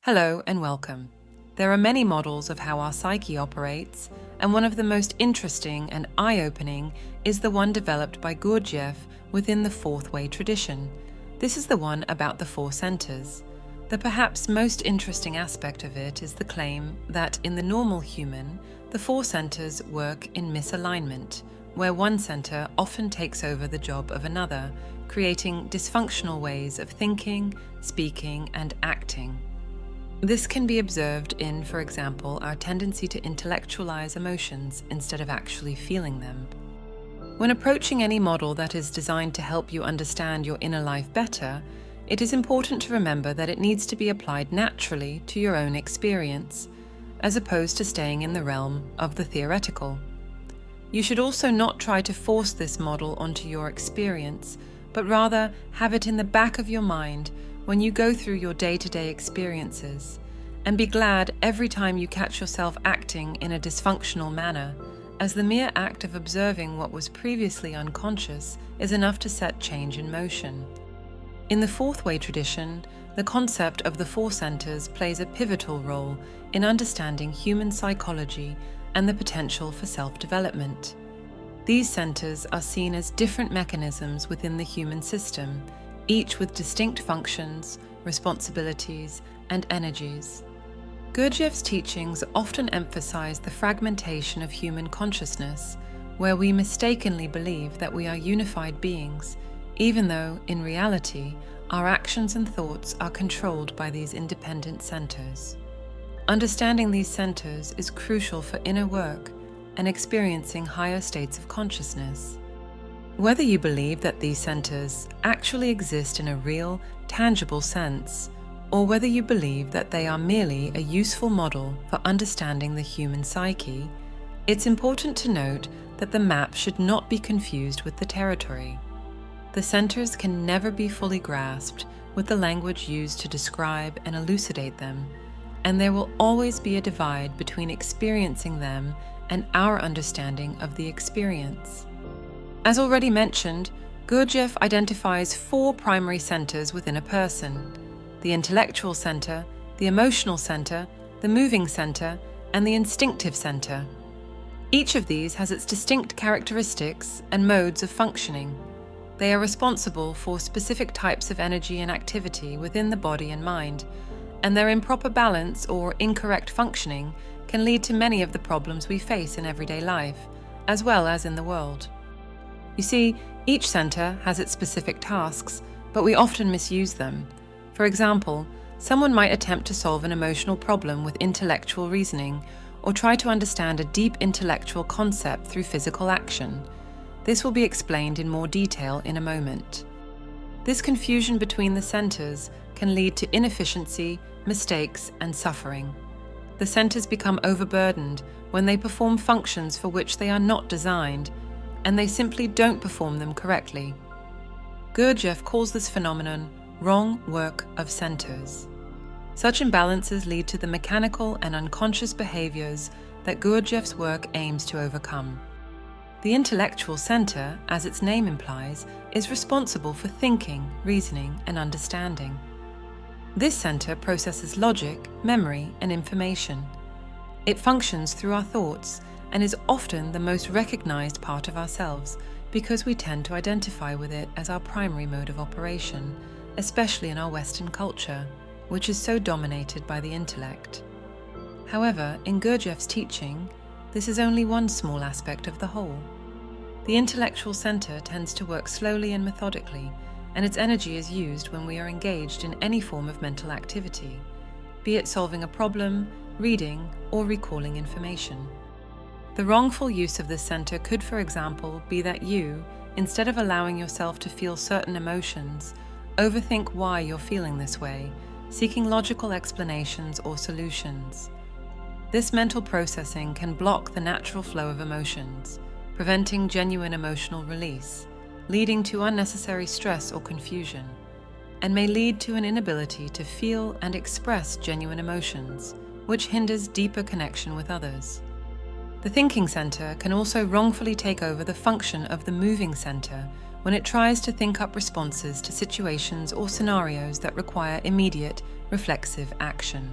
Hello and welcome. There are many models of how our psyche operates, and one of the most interesting and eye-opening is the one developed by Gurdjieff within the fourth way tradition. This is the one about the four centers. The perhaps most interesting aspect of it is the claim that in the normal human, the four centers work in misalignment, where one center often takes over the job of another, creating dysfunctional ways of thinking, speaking, and acting. This can be observed in, for example, our tendency to intellectualize emotions instead of actually feeling them. When approaching any model that is designed to help you understand your inner life better, it is important to remember that it needs to be applied naturally to your own experience, as opposed to staying in the realm of the theoretical. You should also not try to force this model onto your experience, but rather have it in the back of your mind when you go through your day-to-day experiences, and be glad every time you catch yourself acting in a dysfunctional manner, as the mere act of observing what was previously unconscious is enough to set change in motion. In the fourth way tradition, the concept of the four centers plays a pivotal role in understanding human psychology and the potential for self-development. These centers are seen as different mechanisms within the human system, each with distinct functions, responsibilities, and energies. Gurdjieff's teachings often emphasize the fragmentation of human consciousness, where we mistakenly believe that we are unified beings, even though, in reality, our actions and thoughts are controlled by these independent centers. Understanding these centers is crucial for inner work and experiencing higher states of consciousness. Whether you believe that these centers actually exist in a real, tangible sense, or whether you believe that they are merely a useful model for understanding the human psyche, it's important to note that the map should not be confused with the territory. The centers can never be fully grasped with the language used to describe and elucidate them, and there will always be a divide between experiencing them and our understanding of the experience. As already mentioned, Gurdjieff identifies four primary centers within a person: the intellectual center, the emotional center, the moving center, and the instinctive center. Each of these has its distinct characteristics and modes of functioning. They are responsible for specific types of energy and activity within the body and mind, and their improper balance or incorrect functioning can lead to many of the problems we face in everyday life, as well as in the world. You see, each center has its specific tasks, but we often misuse them. For example, someone might attempt to solve an emotional problem with intellectual reasoning, or try to understand a deep intellectual concept through physical action. This will be explained in more detail in a moment. This confusion between the centers can lead to inefficiency, mistakes, and suffering. The centers become overburdened when they perform functions for which they are not designed, and they simply don't perform them correctly. Gurdjieff calls this phenomenon wrong work of centers. Such imbalances lead to the mechanical and unconscious behaviors that Gurdjieff's work aims to overcome. The intellectual center, as its name implies, is responsible for thinking, reasoning, and understanding. This center processes logic, memory, and information. It functions through our thoughts and is often the most recognized part of ourselves because we tend to identify with it as our primary mode of operation, especially in our Western culture, which is so dominated by the intellect. However, in Gurdjieff's teaching, this is only one small aspect of the whole. The intellectual center tends to work slowly and methodically, and its energy is used when we are engaged in any form of mental activity, be it solving a problem, reading, or recalling information. The wrongful use of this center could, for example, be that you, instead of allowing yourself to feel certain emotions, overthink why you're feeling this way, seeking logical explanations or solutions. This mental processing can block the natural flow of emotions, preventing genuine emotional release, leading to unnecessary stress or confusion, and may lead to an inability to feel and express genuine emotions, which hinders deeper connection with others. The thinking center can also wrongfully take over the function of the moving center, when it tries to think up responses to situations or scenarios that require immediate, reflexive action.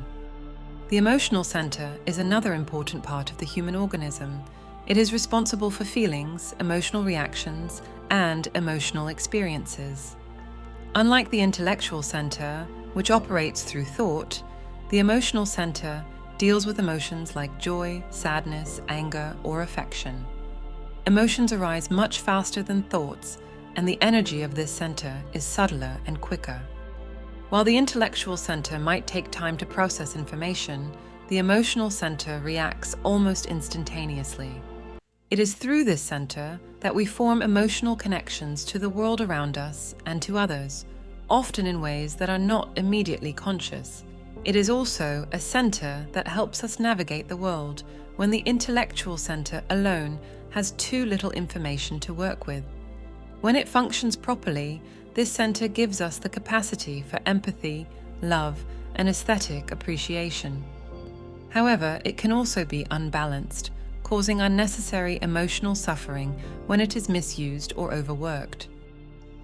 The emotional center is another important part of the human organism. It is responsible for feelings, emotional reactions, and emotional experiences. Unlike the intellectual center, which operates through thought, the emotional center deals with emotions like joy, sadness, anger, or affection. Emotions arise much faster than thoughts, and the energy of this center is subtler and quicker. While the intellectual center might take time to process information, the emotional center reacts almost instantaneously. It is through this center that we form emotional connections to the world around us and to others, often in ways that are not immediately conscious. It is also a center that helps us navigate the world when the intellectual center alone has too little information to work with. When it functions properly, this center gives us the capacity for empathy, love, and aesthetic appreciation. However, it can also be unbalanced, causing unnecessary emotional suffering when it is misused or overworked.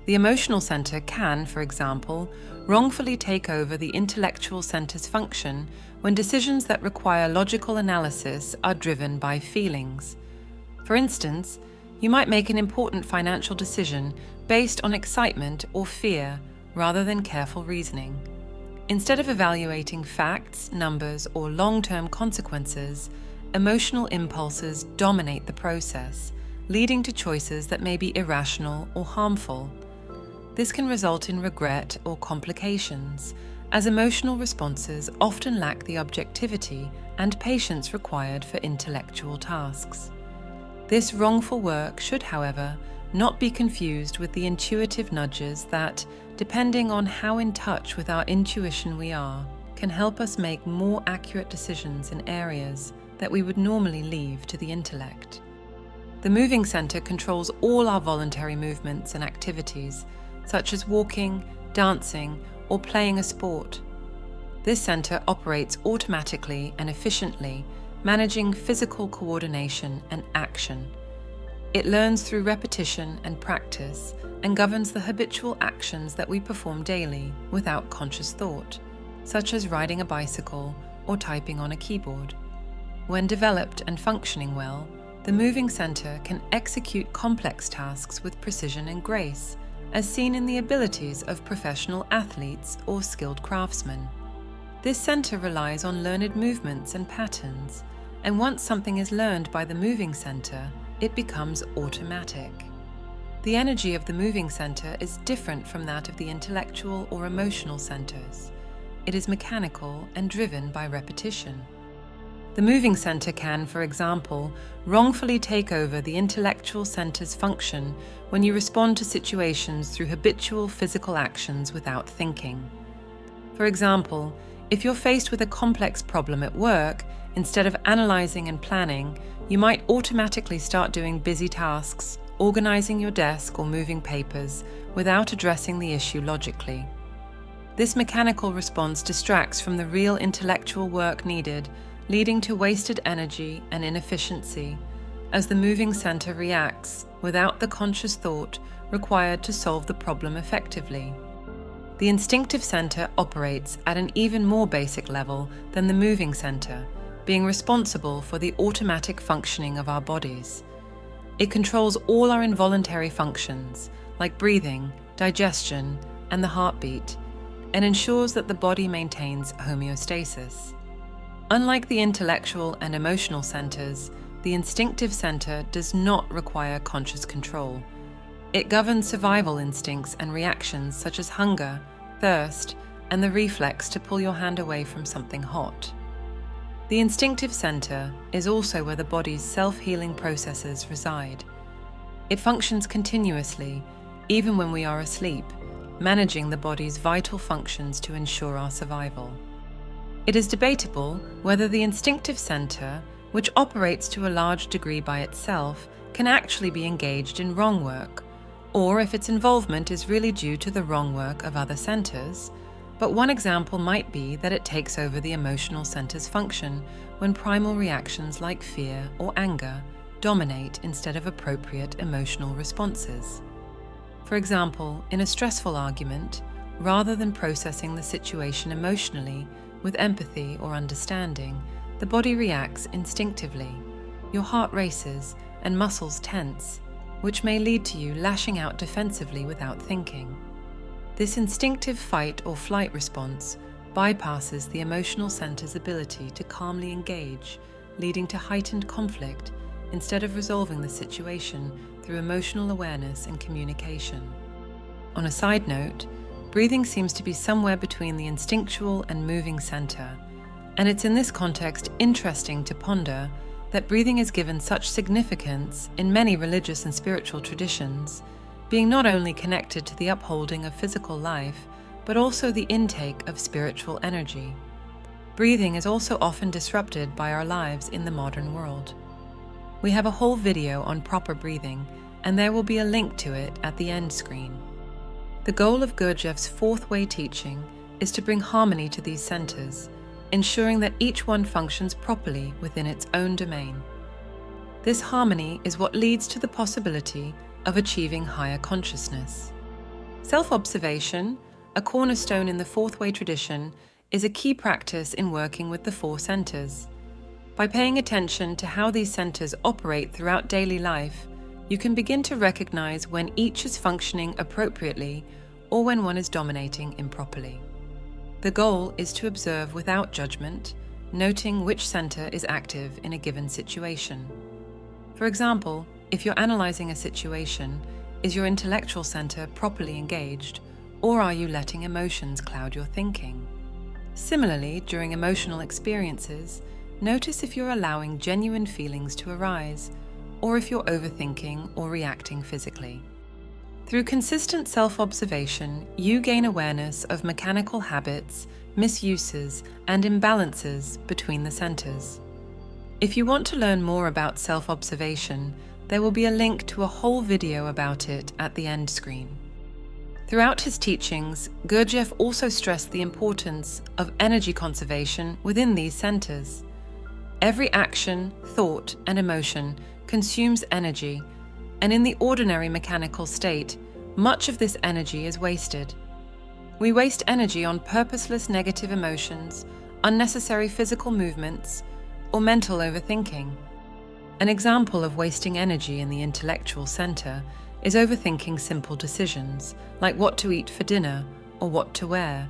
The emotional center can, for example, wrongfully take over the intellectual center's function when decisions that require logical analysis are driven by feelings. For instance, you might make an important financial decision based on excitement or fear rather than careful reasoning. Instead of evaluating facts, numbers, or long-term consequences, emotional impulses dominate the process, leading to choices that may be irrational or harmful. This can result in regret or complications, as emotional responses often lack the objectivity and patience required for intellectual tasks. This wrongful work should, however, not be confused with the intuitive nudges that, depending on how in touch with our intuition we are, can help us make more accurate decisions in areas that we would normally leave to the intellect. The moving center controls all our voluntary movements and activities, such as walking, dancing, or playing a sport. This center operates automatically and efficiently, managing physical coordination and action. It learns through repetition and practice and governs the habitual actions that we perform daily without conscious thought, such as riding a bicycle or typing on a keyboard. When developed and functioning well, the moving center can execute complex tasks with precision and grace, as seen in the abilities of professional athletes or skilled craftsmen. This center relies on learned movements and patterns, and once something is learned by the moving center, it becomes automatic. The energy of the moving center is different from that of the intellectual or emotional centers. It is mechanical and driven by repetition. The moving center can, for example, wrongfully take over the intellectual center's function when you respond to situations through habitual physical actions without thinking. For example, if you're faced with a complex problem at work, instead of analyzing and planning, you might automatically start doing busy tasks, organizing your desk or moving papers, without addressing the issue logically. This mechanical response distracts from the real intellectual work needed, leading to wasted energy and inefficiency, as the moving center reacts without the conscious thought required to solve the problem effectively. The instinctive center operates at an even more basic level than the moving center, being responsible for the automatic functioning of our bodies. It controls all our involuntary functions, like breathing, digestion, and the heartbeat, and ensures that the body maintains homeostasis. Unlike the intellectual and emotional centers, the instinctive center does not require conscious control. It governs survival instincts and reactions such as hunger, thirst, and the reflex to pull your hand away from something hot. The instinctive center is also where the body's self-healing processes reside. It functions continuously, even when we are asleep, managing the body's vital functions to ensure our survival. It is debatable whether the instinctive center, which operates to a large degree by itself, can actually be engaged in wrong work, or if its involvement is really due to the wrong work of other centers. But one example might be that it takes over the emotional center's function when primal reactions like fear or anger dominate instead of appropriate emotional responses. For example, in a stressful argument, rather than processing the situation emotionally with empathy or understanding, the body reacts instinctively. Your heart races and muscles tense, which may lead to you lashing out defensively without thinking. This instinctive fight or flight response bypasses the emotional center's ability to calmly engage, leading to heightened conflict instead of resolving the situation through emotional awareness and communication. On a side note, breathing seems to be somewhere between the instinctual and moving center, and it's in this context interesting to ponder that breathing is given such significance in many religious and spiritual traditions, being not only connected to the upholding of physical life, but also the intake of spiritual energy. Breathing is also often disrupted by our lives in the modern world. We have a whole video on proper breathing, and there will be a link to it at the end screen. The goal of Gurdjieff's fourth way teaching is to bring harmony to these centers, ensuring that each one functions properly within its own domain. This harmony is what leads to the possibility of achieving higher consciousness. Self-observation, a cornerstone in the fourth way tradition, is a key practice in working with the four centers. By paying attention to how these centers operate throughout daily life, you can begin to recognize when each is functioning appropriately or when one is dominating improperly. The goal is to observe without judgment, noting which center is active in a given situation. For example, if you're analyzing a situation, is your intellectual center properly engaged, or are you letting emotions cloud your thinking? Similarly, during emotional experiences, notice if you're allowing genuine feelings to arise, or if you're overthinking or reacting physically. Through consistent self-observation, you gain awareness of mechanical habits, misuses, and imbalances between the centers. If you want to learn more about self-observation, there will be a link to a whole video about it at the end screen. Throughout his teachings, Gurdjieff also stressed the importance of energy conservation within these centers. Every action, thought, and emotion consumes energy, and in the ordinary mechanical state, much of this energy is wasted. We waste energy on purposeless negative emotions, unnecessary physical movements, or mental overthinking. An example of wasting energy in the intellectual center is overthinking simple decisions, like what to eat for dinner or what to wear.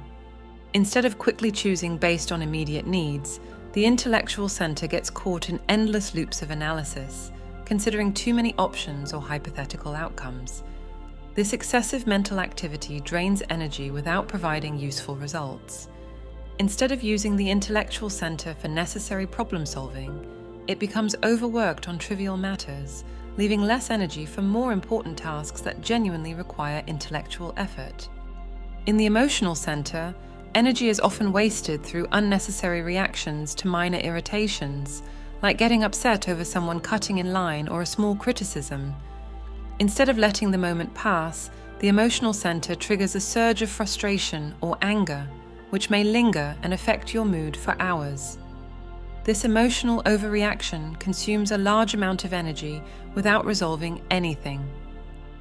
Instead of quickly choosing based on immediate needs, the intellectual center gets caught in endless loops of analysis, considering too many options or hypothetical outcomes. This excessive mental activity drains energy without providing useful results. Instead of using the intellectual center for necessary problem solving, it becomes overworked on trivial matters, leaving less energy for more important tasks that genuinely require intellectual effort. In the emotional center, energy is often wasted through unnecessary reactions to minor irritations, like getting upset over someone cutting in line or a small criticism. Instead of letting the moment pass, the emotional center triggers a surge of frustration or anger, which may linger and affect your mood for hours. This emotional overreaction consumes a large amount of energy without resolving anything.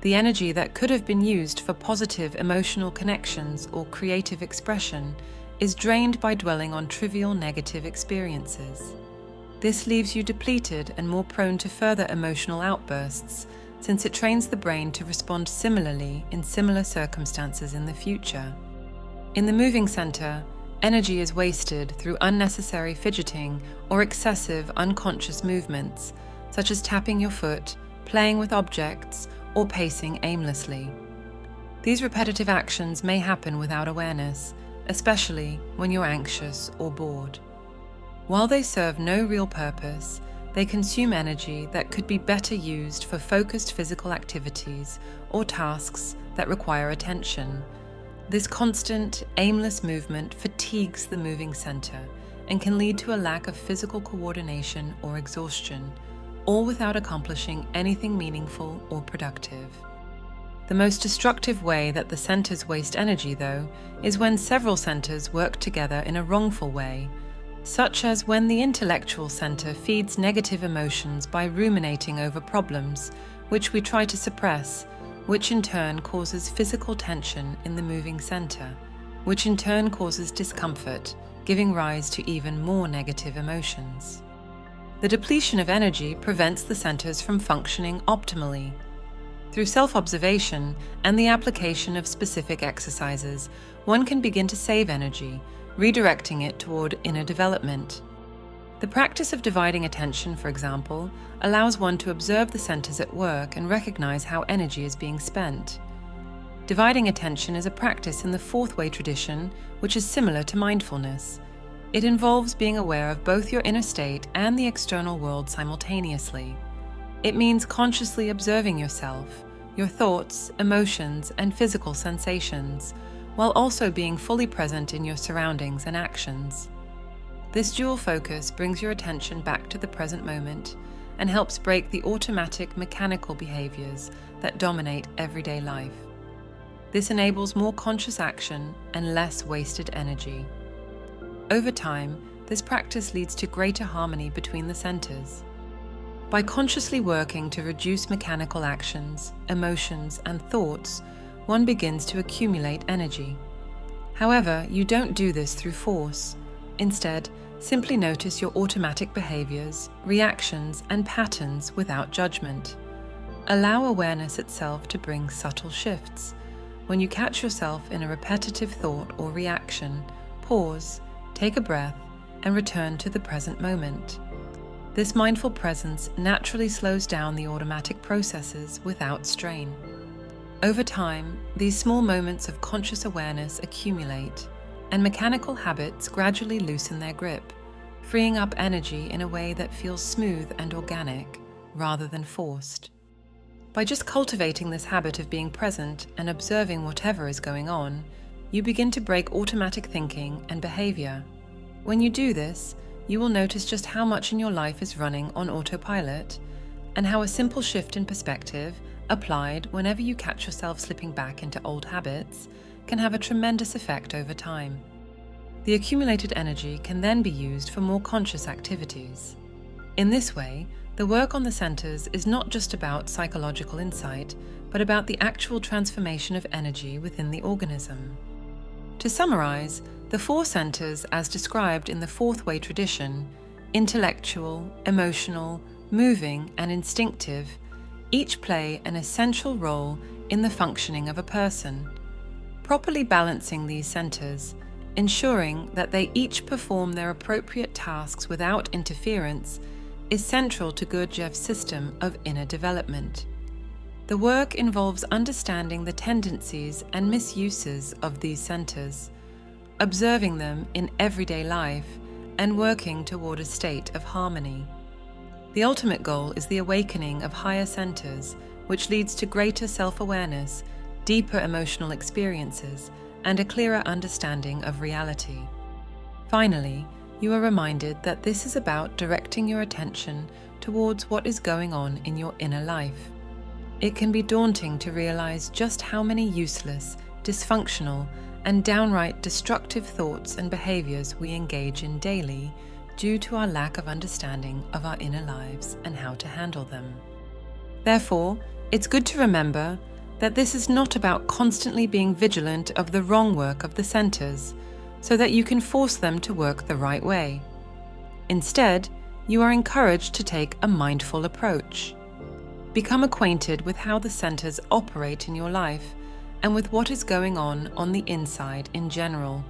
The energy that could have been used for positive emotional connections or creative expression is drained by dwelling on trivial negative experiences. This leaves you depleted and more prone to further emotional outbursts, since it trains the brain to respond similarly in similar circumstances in the future. In the moving center, energy is wasted through unnecessary fidgeting or excessive unconscious movements, such as tapping your foot, playing with objects, or pacing aimlessly. These repetitive actions may happen without awareness, especially when you're anxious or bored. While they serve no real purpose, they consume energy that could be better used for focused physical activities or tasks that require attention. This constant, aimless movement fatigues the moving center and can lead to a lack of physical coordination or exhaustion, all without accomplishing anything meaningful or productive. The most destructive way that the centers waste energy, though, is when several centers work together in a wrongful way, such as when the intellectual center feeds negative emotions by ruminating over problems, which we try to suppress, which in turn causes physical tension in the moving center, which in turn causes discomfort, giving rise to even more negative emotions. The depletion of energy prevents the centers from functioning optimally. Through self-observation and the application of specific exercises, one can begin to save energy, redirecting it toward inner development. The practice of dividing attention, for example, allows one to observe the centers at work and recognize how energy is being spent. Dividing attention is a practice in the fourth way tradition, which is similar to mindfulness. It involves being aware of both your inner state and the external world simultaneously. It means consciously observing yourself, your thoughts, emotions, and physical sensations, while also being fully present in your surroundings and actions. This dual focus brings your attention back to the present moment and helps break the automatic, mechanical behaviors that dominate everyday life. This enables more conscious action and less wasted energy. Over time, this practice leads to greater harmony between the centers. By consciously working to reduce mechanical actions, emotions, and thoughts, one begins to accumulate energy. However, you don't do this through force. Instead, simply notice your automatic behaviors, reactions, and patterns without judgment. Allow awareness itself to bring subtle shifts. When you catch yourself in a repetitive thought or reaction, pause, take a breath, and return to the present moment. This mindful presence naturally slows down the automatic processes without strain. Over time, these small moments of conscious awareness accumulate, and mechanical habits gradually loosen their grip, freeing up energy in a way that feels smooth and organic, rather than forced. By just cultivating this habit of being present and observing whatever is going on, you begin to break automatic thinking and behavior. When you do this, you will notice just how much in your life is running on autopilot, and how a simple shift in perspective, applied whenever you catch yourself slipping back into old habits, can have a tremendous effect over time. The accumulated energy can then be used for more conscious activities. In this way, the work on the centers is not just about psychological insight, but about the actual transformation of energy within the organism. To summarize, the four centers, as described in the fourth way tradition, intellectual, emotional, moving, and instinctive, each play an essential role in the functioning of a person. Properly balancing these centers, ensuring that they each perform their appropriate tasks without interference, is central to Gurdjieff's system of inner development. The work involves understanding the tendencies and misuses of these centers, observing them in everyday life, and working toward a state of harmony. The ultimate goal is the awakening of higher centers, which leads to greater self-awareness, deeper emotional experiences, and a clearer understanding of reality. Finally, you are reminded that this is about directing your attention towards what is going on in your inner life. It can be daunting to realize just how many useless, dysfunctional, and downright destructive thoughts and behaviors we engage in daily due to our lack of understanding of our inner lives and how to handle them. Therefore, it's good to remember that this is not about constantly being vigilant of the wrong work of the centers, so that you can force them to work the right way. Instead, you are encouraged to take a mindful approach. Become acquainted with how the centers operate in your life and with what is going on the inside in general.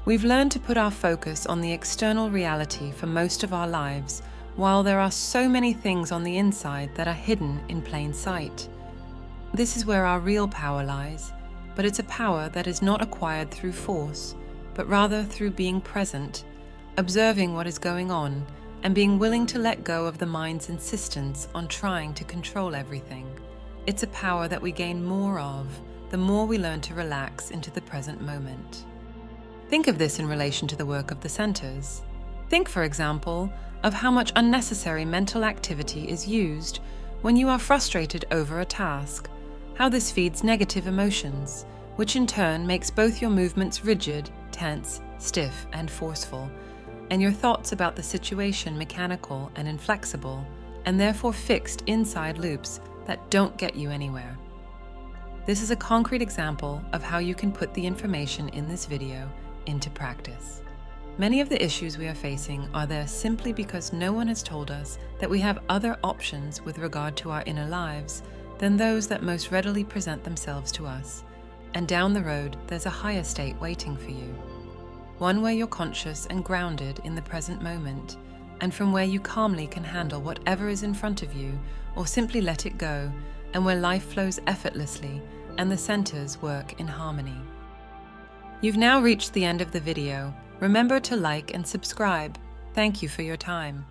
We've learned to put our focus on the external reality for most of our lives, while there are so many things on the inside that are hidden in plain sight. This is where our real power lies, but it's a power that is not acquired through force, but rather through being present, observing what is going on, and being willing to let go of the mind's insistence on trying to control everything. It's a power that we gain more of the more we learn to relax into the present moment. Think of this in relation to the work of the centers. Think, for example, of how much unnecessary mental activity is used when you are frustrated over a task, how this feeds negative emotions, which in turn makes both your movements rigid, tense, stiff, and forceful, and your thoughts about the situation mechanical and inflexible, and therefore fixed inside loops that don't get you anywhere. This is a concrete example of how you can put the information in this video into practice. Many of the issues we are facing are there simply because no one has told us that we have other options with regard to our inner lives than those that most readily present themselves to us. And down the road, there's a higher state waiting for you. One where you're conscious and grounded in the present moment, and from where you calmly can handle whatever is in front of you or simply let it go, and where life flows effortlessly and the centers work in harmony. You've now reached the end of the video. Remember to like and subscribe. Thank you for your time.